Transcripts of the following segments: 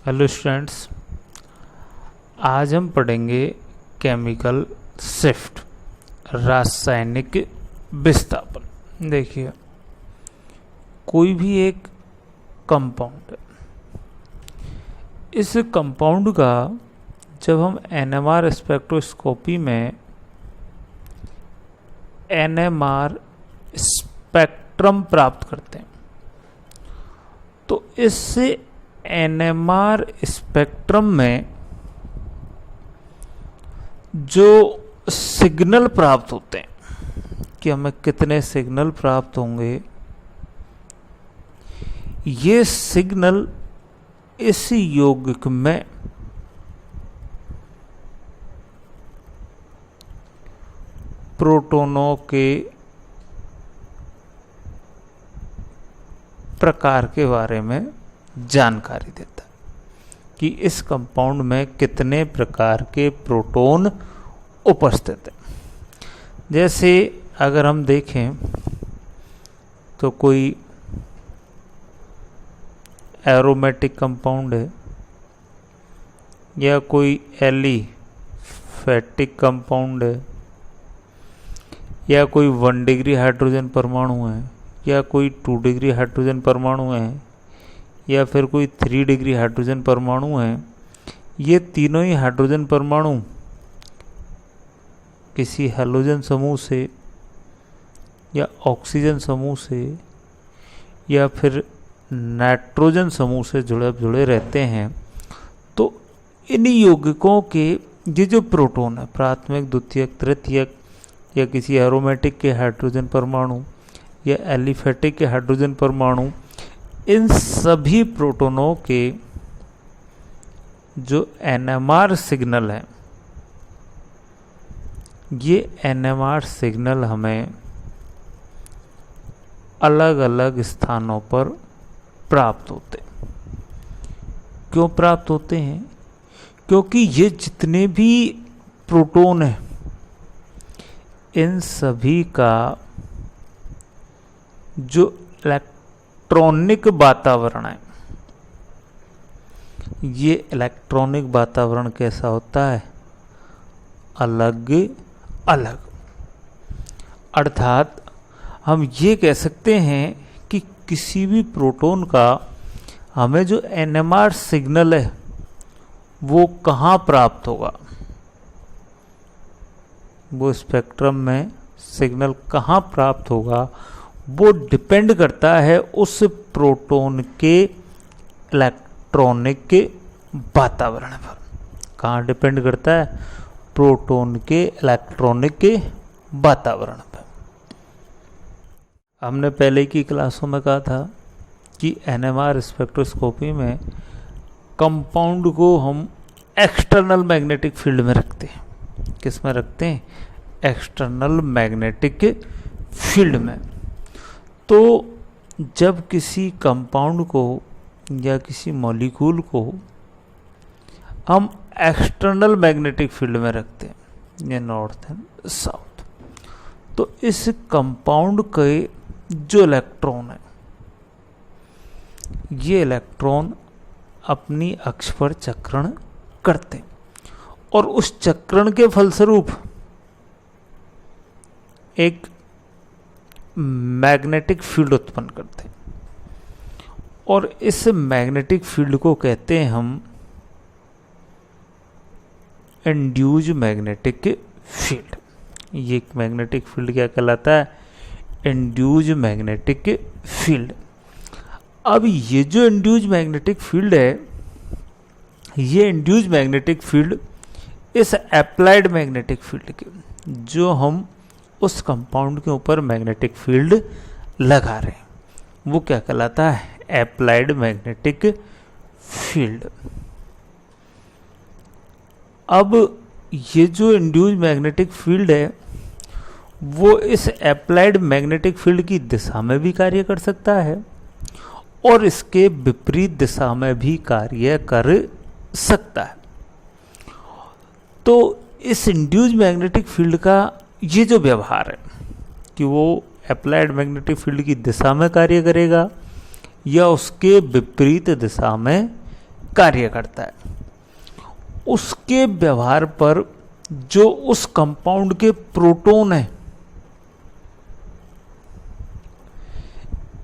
Hello students, आज हम पढ़ेंगे केमिकल शिफ्ट, रासायनिक विस्थापन। देखिए, कोई भी एक कंपाउंड है, इस कंपाउंड का जब हम एनएमआर स्पेक्ट्रोस्कोपी में एनएमआर स्पेक्ट्रम प्राप्त करते हैं, तो इससे एनएमआर स्पेक्ट्रम में जो सिग्नल प्राप्त होते हैं कि हमें कितने सिग्नल प्राप्त होंगे, ये सिग्नल इस यौगिक में प्रोटॉनों के प्रकार के बारे में जानकारी देता है कि इस कंपाउंड में कितने प्रकार के प्रोटॉन उपस्थित हैं। जैसे अगर हम देखें तो कोई एरोमेटिक कंपाउंड है या कोई एलिफेटिक कंपाउंड है या कोई 1 डिग्री हाइड्रोजन परमाणु है या कोई 2 डिग्री हाइड्रोजन परमाणु है या फिर कोई 3 डिग्री हाइड्रोजन परमाणु है। ये तीनों ही हाइड्रोजन परमाणु किसी हैलोजन समूह से या ऑक्सीजन समूह से या फिर नाइट्रोजन समूह से जुड़े रहते हैं। तो इन यौगिकों के ये जो प्रोटॉन है, प्राथमिक, द्वितीयक, तृतीयक या किसी एरोमेटिक के हाइड्रोजन परमाणु या एलिफेटिक के हाइड्रोजन परमाणु, इन सभी प्रोटॉनों के जो एनएमआर सिग्नल है, ये एनएमआर सिग्नल हमें अलग अलग स्थानों पर प्राप्त होते हैं। क्यों प्राप्त होते हैं? क्योंकि ये जितने भी प्रोटॉन हैं, इन सभी का जो इलेक्ट्रॉनिक वातावरण है, ये इलेक्ट्रॉनिक वातावरण कैसा होता है? अलग अलग। अर्थात हम ये कह सकते हैं कि किसी भी प्रोटॉन का हमें जो एनएमआर सिग्नल है वो कहाँ प्राप्त होगा, वो स्पेक्ट्रम में सिग्नल कहाँ प्राप्त होगा, वो डिपेंड करता है उस प्रोटॉन के इलेक्ट्रॉनिक के वातावरण पर। कहाँ डिपेंड करता है? प्रोटॉन के इलेक्ट्रॉनिक के वातावरण पर। हमने पहले की क्लासों में कहा था कि एनएमआर स्पेक्ट्रोस्कोपी में कंपाउंड को हम एक्सटर्नल मैग्नेटिक फील्ड में रखते हैं। किस में रखते हैं? एक्सटर्नल मैग्नेटिक फील्ड में। तो जब किसी कंपाउंड को या किसी मॉलिक्यूल को हम एक्सटर्नल मैग्नेटिक फील्ड में रखते हैं, ये नॉर्थ एंड साउथ, तो इस कंपाउंड के जो इलेक्ट्रॉन है, ये इलेक्ट्रॉन अपनी अक्ष पर चक्रण करते हैं और उस चक्रण के फलस्वरूप एक मैग्नेटिक फील्ड उत्पन्न करते हैं और इस मैग्नेटिक फील्ड को कहते हैं हम इंड्यूज मैग्नेटिक फील्ड। ये मैग्नेटिक फील्ड क्या कहलाता है? Induced magnetic field. अब ये जो इंड्यूज मैग्नेटिक फील्ड है, ये इंड्यूज मैग्नेटिक फील्ड इस अप्लाइड मैग्नेटिक फील्ड के, जो हम उस कंपाउंड के ऊपर मैग्नेटिक फील्ड लगा रहे हैं, वो क्या कहलाता है? Applied magnetic field. अब ये जो इंड्यूस मैग्नेटिक फील्ड है, वो इस अप्लाइड मैग्नेटिक फील्ड की दिशा में भी कार्य कर सकता है और इसके विपरीत दिशा में भी कार्य कर सकता है। तो इस इंड्यूस मैग्नेटिक फील्ड का ये जो व्यवहार है कि वो अप्लाइड मैग्नेटिक फील्ड की दिशा में कार्य करेगा या उसके विपरीत दिशा में कार्य करता है। उसके व्यवहार पर जो उस कंपाउंड के प्रोटॉन है,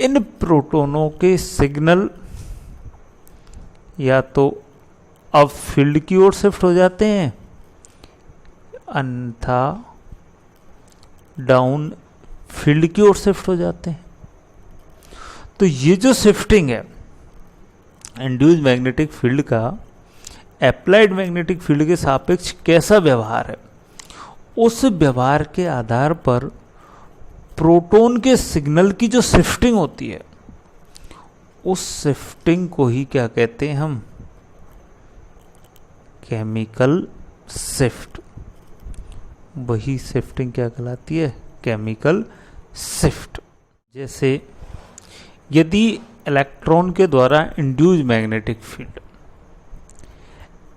इन प्रोटॉनों के सिग्नल या तो अब फील्ड की ओर शिफ्ट हो जाते हैं, अन्यथा डाउन फील्ड की ओर शिफ्ट हो जाते हैं। तो ये जो शिफ्टिंग है इंड्यूस्ड मैग्नेटिक फील्ड का एप्लाइड मैग्नेटिक फील्ड के सापेक्ष कैसा व्यवहार है, उस व्यवहार के आधार पर प्रोटॉन के सिग्नल की जो शिफ्टिंग होती है, उस शिफ्टिंग को ही क्या कहते हैं हम, केमिकल शिफ्ट। वही शिफ्टिंग क्या कहलाती है, केमिकल शिफ्ट। जैसे यदि इलेक्ट्रॉन के द्वारा induced magnetic field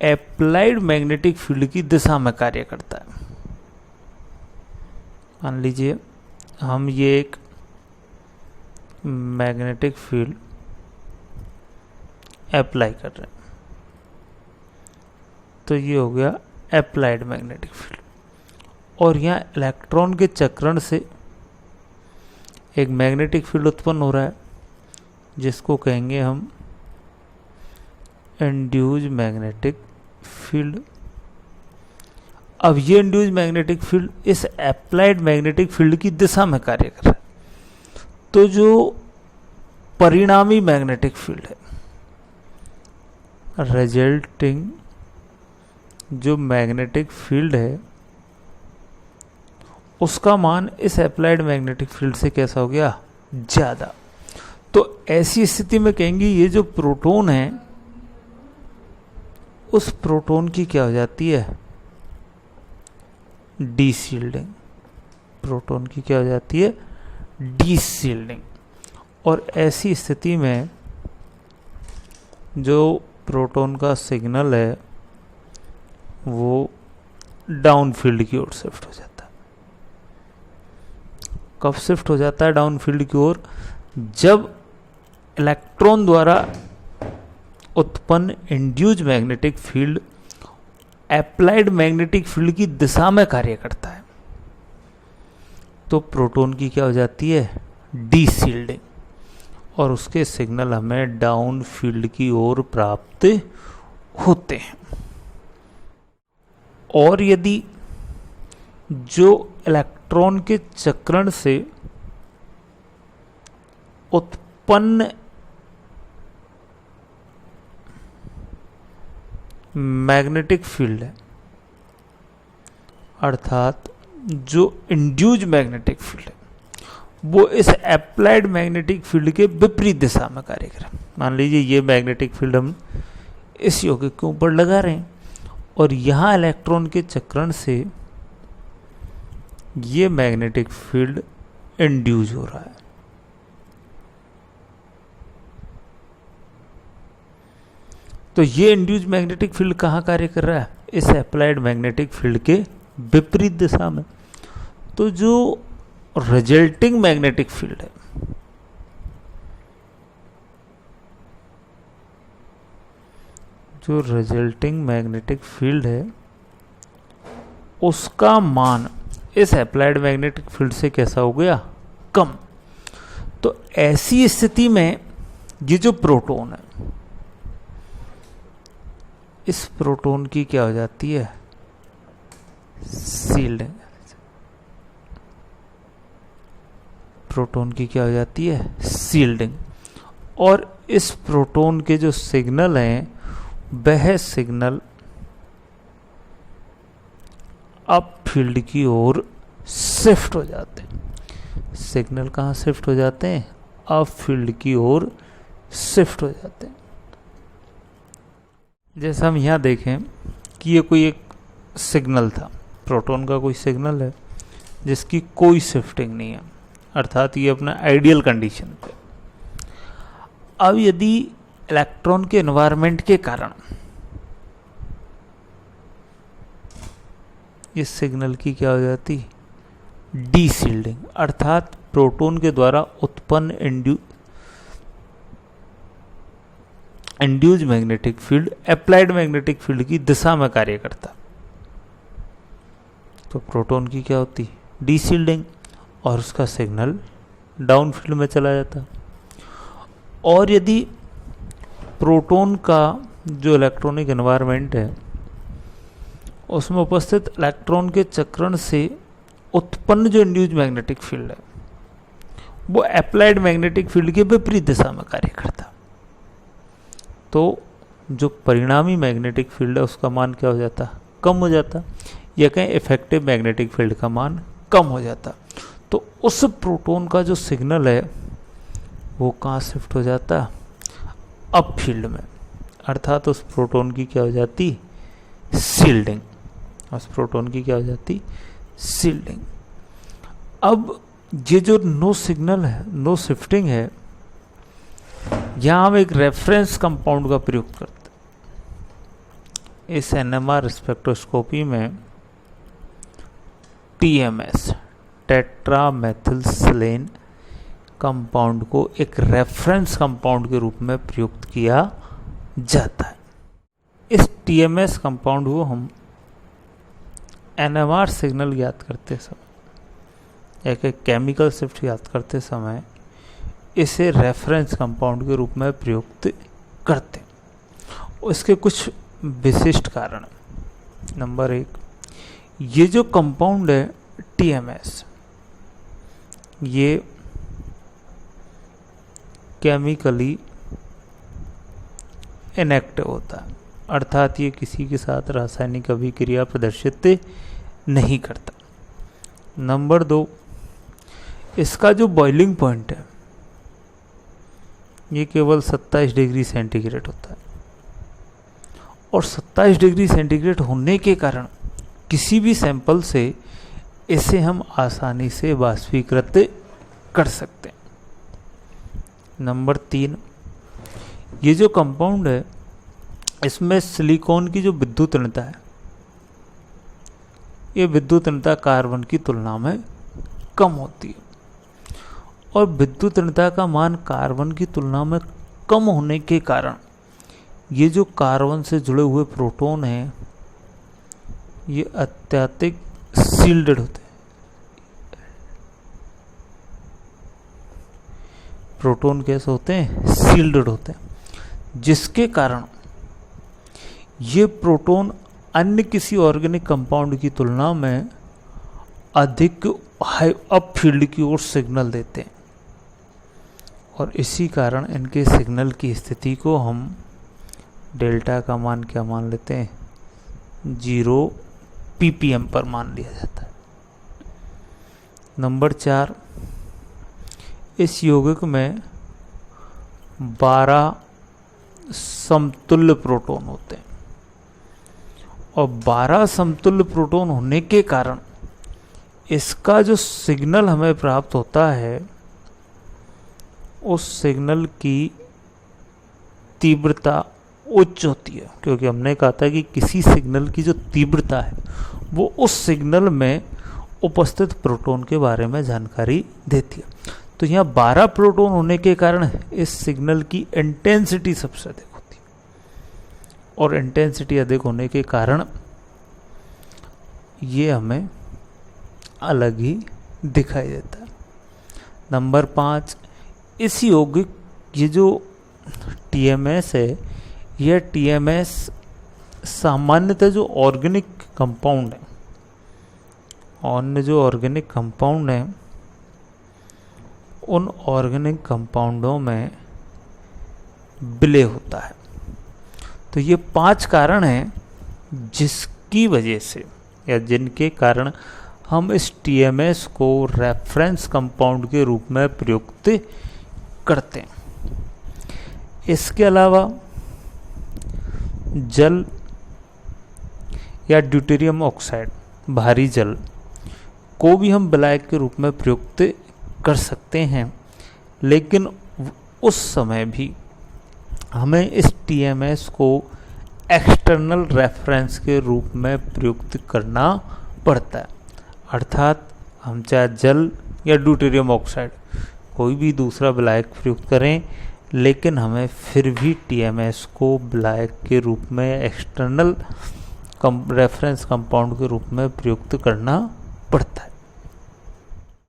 applied magnetic field की दिशा में कार्य करता है, मान लीजिए हम ये एक मैग्नेटिक फील्ड अप्लाई कर रहे हैं, तो ये हो गया एप्लाइड मैग्नेटिक फील्ड। और यहाँ इलेक्ट्रॉन के चक्रण से एक मैग्नेटिक फील्ड उत्पन्न हो रहा है, जिसको कहेंगे हम इंड्यूस्ड मैग्नेटिक फील्ड। अब ये इंड्यूस्ड मैग्नेटिक फील्ड इस एप्लाइड मैग्नेटिक फील्ड की दिशा में कार्य कर रहा है। तो जो परिणामी मैग्नेटिक फील्ड है, रिजल्टिंग जो मैग्नेटिक फील्ड है, उसका मान इस एप्लाइड मैग्नेटिक फील्ड से कैसा हो गया, ज्यादा। तो ऐसी स्थिति में कहेंगे ये जो प्रोटॉन है, उस प्रोटॉन की क्या हो जाती है, डीशील्डिंग। प्रोटॉन की क्या हो जाती है, डीशील्डिंग। और ऐसी स्थिति में जो प्रोटॉन का सिग्नल है वो डाउन फील्ड की ओर शिफ्ट हो जाता है। कब शिफ्ट हो जाता है डाउन फील्ड की ओर, जब इलेक्ट्रॉन द्वारा उत्पन्न induced magnetic field applied magnetic field की दिशा में कार्य करता है। तो प्रोटॉन की क्या हो जाती है, डीशील्डिंग, और उसके सिग्नल हमें डाउन फील्ड की ओर प्राप्त होते हैं। और यदि जो इलेक्ट्रॉन के चक्रण से उत्पन्न मैग्नेटिक फील्ड है, अर्थात जो इंड्यूस्ड मैग्नेटिक फील्ड है, वो इस एप्लाइड मैग्नेटिक फील्ड के विपरीत दिशा में कार्य करे। मान लीजिए ये मैग्नेटिक फील्ड हम इस यौगिक के ऊपर लगा रहे हैं और यहाँ इलेक्ट्रॉन के चक्रण से ये मैग्नेटिक फील्ड इंड्यूस हो रहा है। तो ये इंड्यूस मैग्नेटिक फील्ड कहाँ कार्य कर रहा है, इस एप्लाइड मैग्नेटिक फील्ड के विपरीत दिशा में। तो जो रिजल्टिंग मैग्नेटिक फील्ड है, जो रिजल्टिंग मैग्नेटिक फील्ड है, उसका मान इस एप्लाइड मैग्नेटिक फील्ड से कैसा हो गया, कम। तो ऐसी स्थिति में ये जो प्रोटॉन है, इस प्रोटॉन की क्या हो जाती है, शील्डिंग। प्रोटॉन की क्या हो जाती है, शील्डिंग। और इस प्रोटॉन के जो सिग्नल हैं, वह सिग्नल अप फील्ड की ओर शिफ्ट हो जाते हैं। सिग्नल कहाँ शिफ्ट हो जाते हैं, अप फील्ड की ओर शिफ्ट हो जाते हैं। जैसा हम यहाँ देखें कि ये कोई एक सिग्नल था, प्रोटॉन का कोई सिग्नल है जिसकी कोई शिफ्टिंग नहीं है, अर्थात ये अपना आइडियल कंडीशन पे। अब यदि इलेक्ट्रॉन के एनवायरनमेंट के कारण इस सिग्नल की क्या हो जाती, डीशील्डिंग, अर्थात प्रोटॉन के द्वारा उत्पन्न induced magnetic field applied magnetic field की दिशा में कार्य करता, तो प्रोटॉन की क्या होती, डीशील्डिंग, और उसका सिग्नल डाउन फील्ड में चला जाता। और यदि प्रोटॉन का जो इलेक्ट्रॉनिक एनवायरनमेंट है उसमें उपस्थित इलेक्ट्रॉन के चक्रण से उत्पन्न जो इंड्यूज मैग्नेटिक फील्ड है वो अप्लाइड मैग्नेटिक फील्ड के विपरीत दिशा में कार्य करता, तो जो परिणामी मैग्नेटिक फील्ड है उसका मान क्या हो जाता, कम हो जाता, या कहें इफेक्टिव मैग्नेटिक फील्ड का मान कम हो जाता। तो उस प्रोटॉन का जो सिग्नल है वो कहाँ शिफ्ट हो जाता, अप फील्ड में, अर्थात उस प्रोटॉन की क्या हो जाती, शील्डिंग, उस प्रोटॉन की क्या हो जाती, शील्डिंग। अब ये जो नो सिग्नल है, नो शिफ्टिंग है, यहाँ हम एक रेफरेंस कंपाउंड का प्रयोग करते हैं। इस एनएमआर स्पेक्ट्रोस्कोपी में टीएमएस, टेट्रामेथिलसेलेन कंपाउंड को एक रेफरेंस कंपाउंड के रूप में प्रयुक्त किया जाता है। इस टीएमएस कंपाउंड को हम एनएमआर सिग्नल ज्ञात करते समय, एक केमिकल शिफ्ट ज्ञात करते समय इसे रेफरेंस कंपाउंड के रूप में प्रयुक्त करते हैं। इसके कुछ विशिष्ट कारण। नंबर 1, ये जो कंपाउंड है टीएमएस, ये केमिकली इनएक्टिव होता है, अर्थात ये किसी के साथ रासायनिक अभिक्रिया प्रदर्शित नहीं करता। नंबर 2, इसका जो बॉइलिंग पॉइंट है ये केवल 27 डिग्री सेंटीग्रेड होता है, और 27 डिग्री सेंटीग्रेड होने के कारण किसी भी सैंपल से इसे हम आसानी से वाष्पीकृत कर सकते हैं। नंबर 3, ये जो कंपाउंड है इसमें सिलिकॉन की जो विद्युत ऋणता है, ये विद्युत ऋणता कार्बन की तुलना में कम होती है, और विद्युत ऋणता का मान कार्बन की तुलना में कम होने के कारण ये जो कार्बन से जुड़े हुए प्रोटॉन हैं ये अत्यधिक शील्डेड होते हैं। प्रोटॉन कैसे होते हैं, शील्डेड होते हैं, जिसके कारण ये प्रोटॉन अन्य किसी ऑर्गेनिक कंपाउंड की तुलना में अधिक हाई अप फील्ड की ओर सिग्नल देते हैं, और इसी कारण इनके सिग्नल की स्थिति को हम डेल्टा का मान क्या मान लेते हैं, 0 ppm पर मान लिया जाता है। नंबर 4, इस यौगिक में 12 समतुल्य प्रोटॉन होते हैं, और 12 समतुल्य प्रोटॉन होने के कारण इसका जो सिग्नल हमें प्राप्त होता है उस सिग्नल की तीव्रता उच्च होती है, क्योंकि हमने कहा था कि किसी सिग्नल की जो तीव्रता है वो उस सिग्नल में उपस्थित प्रोटॉन के बारे में जानकारी देती है। तो यहाँ 12 प्रोटॉन होने के कारण इस सिग्नल की इंटेंसिटी सबसे अधिक होती है, और इंटेंसिटी अधिक होने के कारण ये हमें अलग ही दिखाई देता है। नंबर 5, इस यौगिक ये जो टीएमएस है, यह टीएमएस सामान्यतः जो ऑर्गेनिक कंपाउंड है, अन्य जो ऑर्गेनिक कंपाउंड है उन ऑर्गेनिक कंपाउंडों में विलय होता है। तो ये 5 कारण हैं जिसकी वजह से या जिनके कारण हम इस टीएमएस को रेफरेंस कंपाउंड के रूप में प्रयुक्त करते हैं। इसके अलावा जल या ड्यूटेरियम ऑक्साइड, भारी जल को भी हम विलायक के रूप में प्रयुक्त कर सकते हैं, लेकिन उस समय भी हमें इस टीएमएस को एक्सटर्नल रेफरेंस के रूप में प्रयुक्त करना पड़ता है। अर्थात हम चाहे जल या ड्यूटेरियम ऑक्साइड कोई भी दूसरा विलायक प्रयुक्त करें, लेकिन हमें फिर भी टीएमएस को ब्लैक के रूप में एक्सटर्नल रेफरेंस कंपाउंड के रूप में प्रयुक्त करना पड़ता है।